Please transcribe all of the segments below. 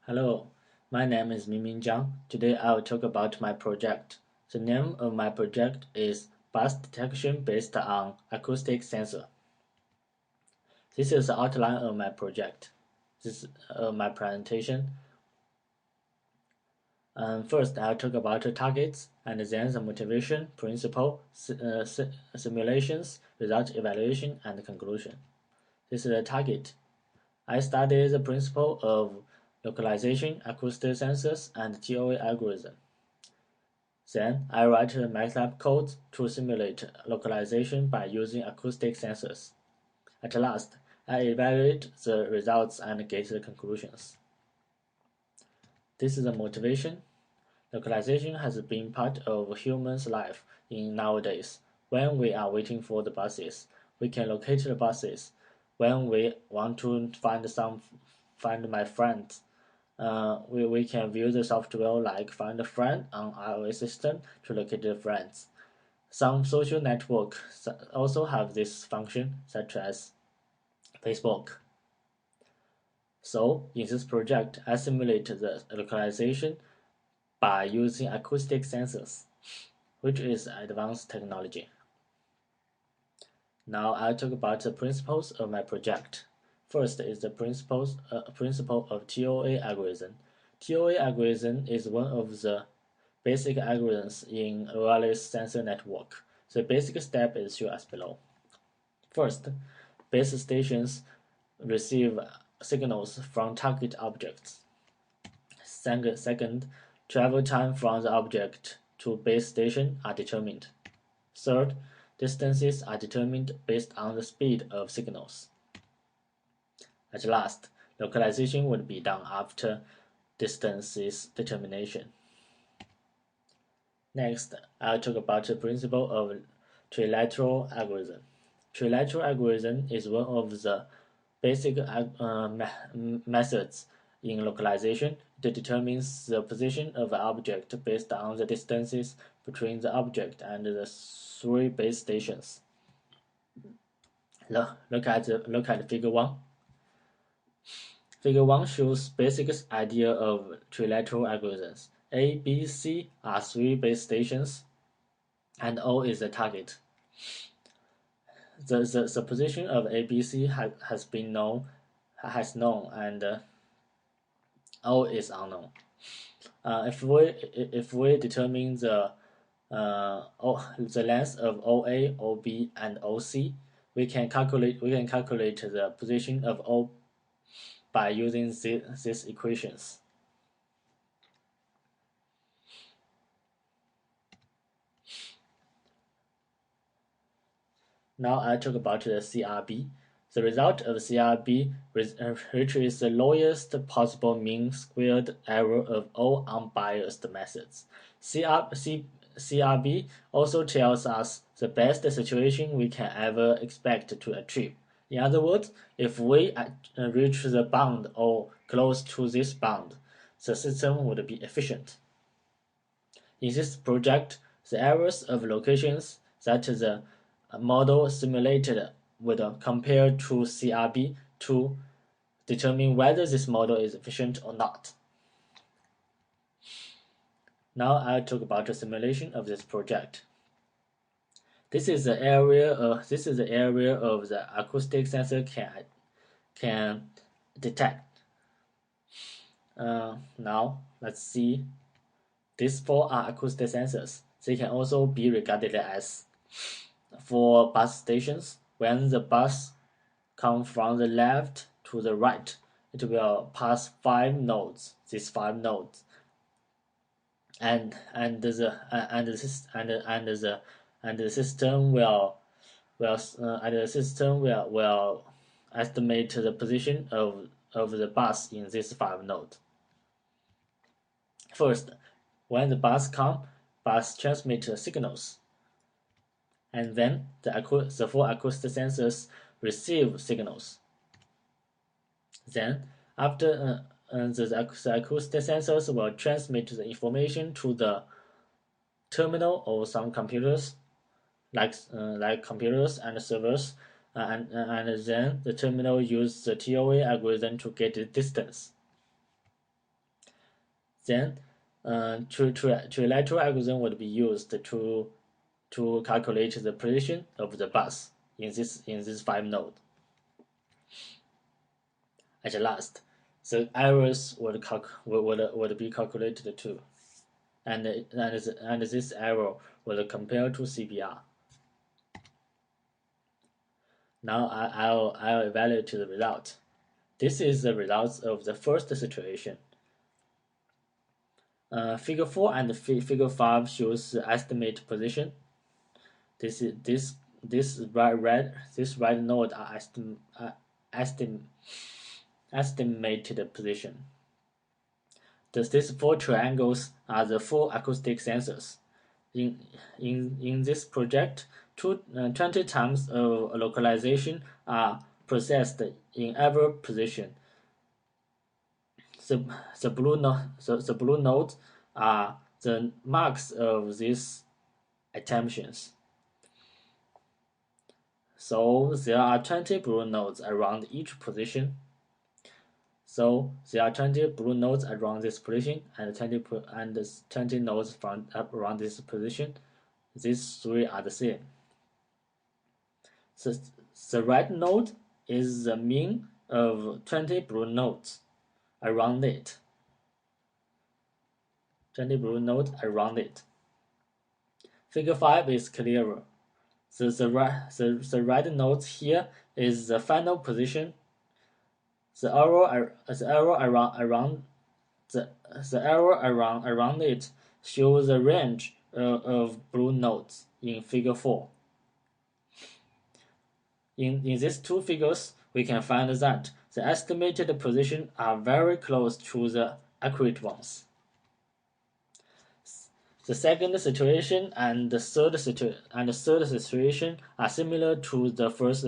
Hello, my name is Mingming Zhang. Today I will talk about my project. The name of my project is Bus Detection based on Acoustic Sensor. This is the outline of my project. This is my presentation. First, I'll talk about the targets and then the motivation, principle, simulations, result evaluation, and conclusion. This is the target. I studied the principle of localization, acoustic sensors, and TOA algorithm. Then I write the MATLAB code to simulate localization by using acoustic sensors. At last, I evaluate the results and get the conclusions. This is the motivation. Localization has been part of humans' life in nowadays. When we are waiting for the buses, we can locate the buses. When we want to find my friends, we can view the software like Find a Friend on iOS system to locate the friends. Some social networks also have this function, such as Facebook. So, in this project, I simulate the localization by using acoustic sensors, which is advanced technology. Now I'll talk about the principles of my project. First is the principle of TOA algorithm. TOA algorithm is one of the basic algorithms in a wireless sensor network. The basic step is shown as below. First, base stations receive signals from target objects. Second, travel time from the object to base station are determined. Third, distances are determined based on the speed of signals. At last, localization would be done after distances determination. Next, I'll talk about the principle of trilateral algorithm. Trilateral algorithm is one of the basic methods in localization. It determines the position of an object based on the distances between the object and the three base stations. Look at Figure 1. Figure 1 shows basic idea of trilateral algorithms. A, B, C are three base stations, and O is the target. The position of A, B, C has known, and O is unknown. If we determine the length of OA, OB, and OC, we can calculate the position of O by using these equations. Now I talk about the CRB. The result of CRB, which is the lowest possible mean squared error of all unbiased methods. CRB also tells us the best situation we can ever expect to achieve. In other words, if we reach the bound or close to this bound, the system would be efficient. In this project, the errors of locations that the model simulated would compare to CRB to determine whether this model is efficient or not. Now I'll talk about the simulation of this project. This is the area of the acoustic sensor can detect. Now let's see. These four are acoustic sensors. They can also be regarded as for bus stations. When the bus comes from the left to the right, it will pass 5 nodes. These 5 nodes, and the system will estimate the position of the bus in these 5 nodes. First, when the bus transmit signals, and then the 4 acoustic sensors receive signals. Then, after the acoustic sensors will transmit the information to the terminal or some computers, like computers and servers, and then the terminal use the TOA algorithm to get the distance. Then trilateral algorithm would be used to calculate the position of the bus in this 5 node. At last, the errors would be calculated too, and this error will compare to CBR. Now I'll evaluate the result. This is the results of the first situation. Figure 4 and Figure 5 shows the estimate position. This red node are estimated position. These 4 triangles are the 4 acoustic sensors. In this project, 20 times of localization are processed in every position. The blue nodes are the marks of these attemptions. So there are 20 blue nodes around each position. So there are 20 blue nodes around this position and 20 nodes around this position. These 3 are the same. So the red node is the mean of 20 blue nodes around it. 20 blue nodes around it. Figure 5 is clearer. The red node here is the final position. The arrow around it shows the range of blue nodes in Figure 4. In these 2 figures, we can find that the estimated positions are very close to the accurate ones. The second situation and the third situation are similar to the first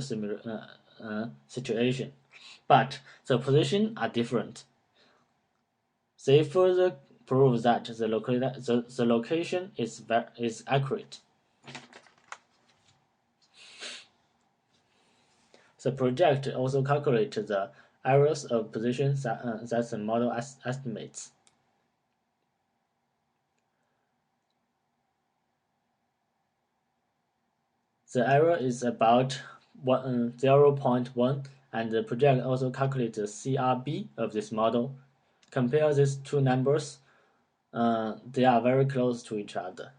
situation, but the positions are different. They further prove that the location is accurate. The project also calculates the errors of positions that the model estimates. The error is about 0.1, and the project also calculates the CRB of this model. Compare these 2 numbers. They are very close to each other.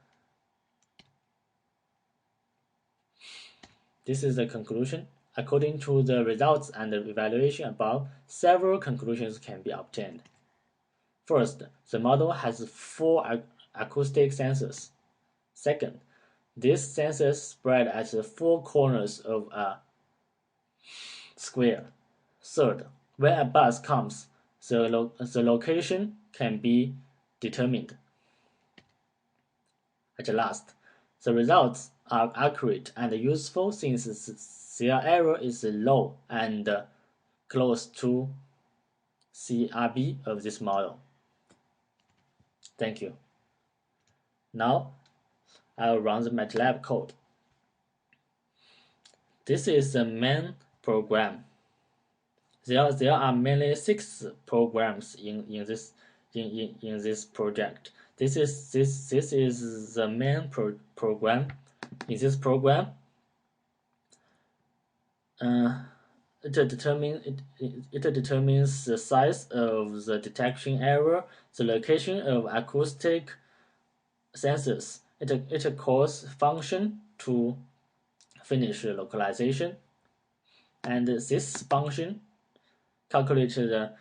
This is the conclusion. According to the results and the evaluation above, several conclusions can be obtained. First, the model has 4 acoustic sensors. Second, these sensors spread at the 4 corners of a square. Third, when a bus comes, the location can be determined. At last, the results are accurate and useful since their error is low and close to CRB of this model. Thank you. Now, I'll run the MATLAB code. This is the main program. There are mainly 6 programs in this project. This is the main program. In this program, it determines the size of the detection error, the location of acoustic sensors. It calls function to finish localization, and this function calculates the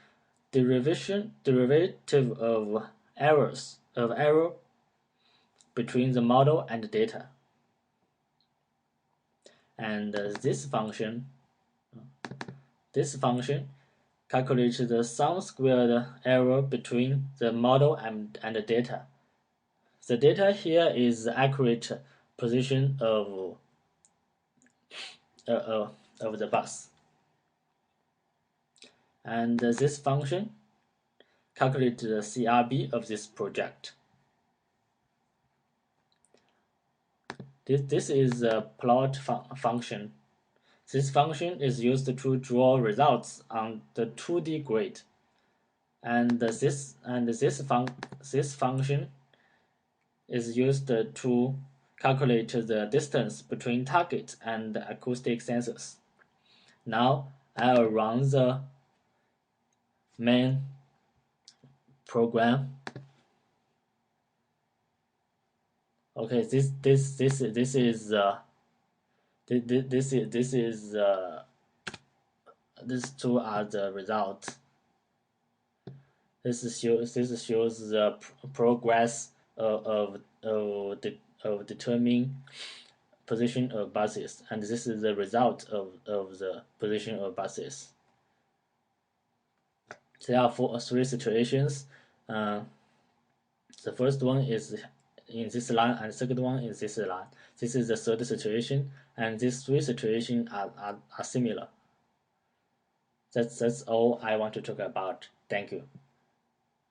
derivative of error between the model and the data. And this function calculates the sum squared error between the model and the data. The data here is the accurate position of the bus. And this function calculates the CRB of this project. This is a plot function. This function is used to draw results on the 2D grid. and this function is used to calculate the distance between target and acoustic sensors. Now I'll run the main program. Okay, these two are the results. This shows the progress of determining position of buses, and this is the result of the position of buses. There are three situations. The first one is in this line, and the second one is this line. This is the third situation, and these three situations are similar. That's all I want to talk about. Thank you.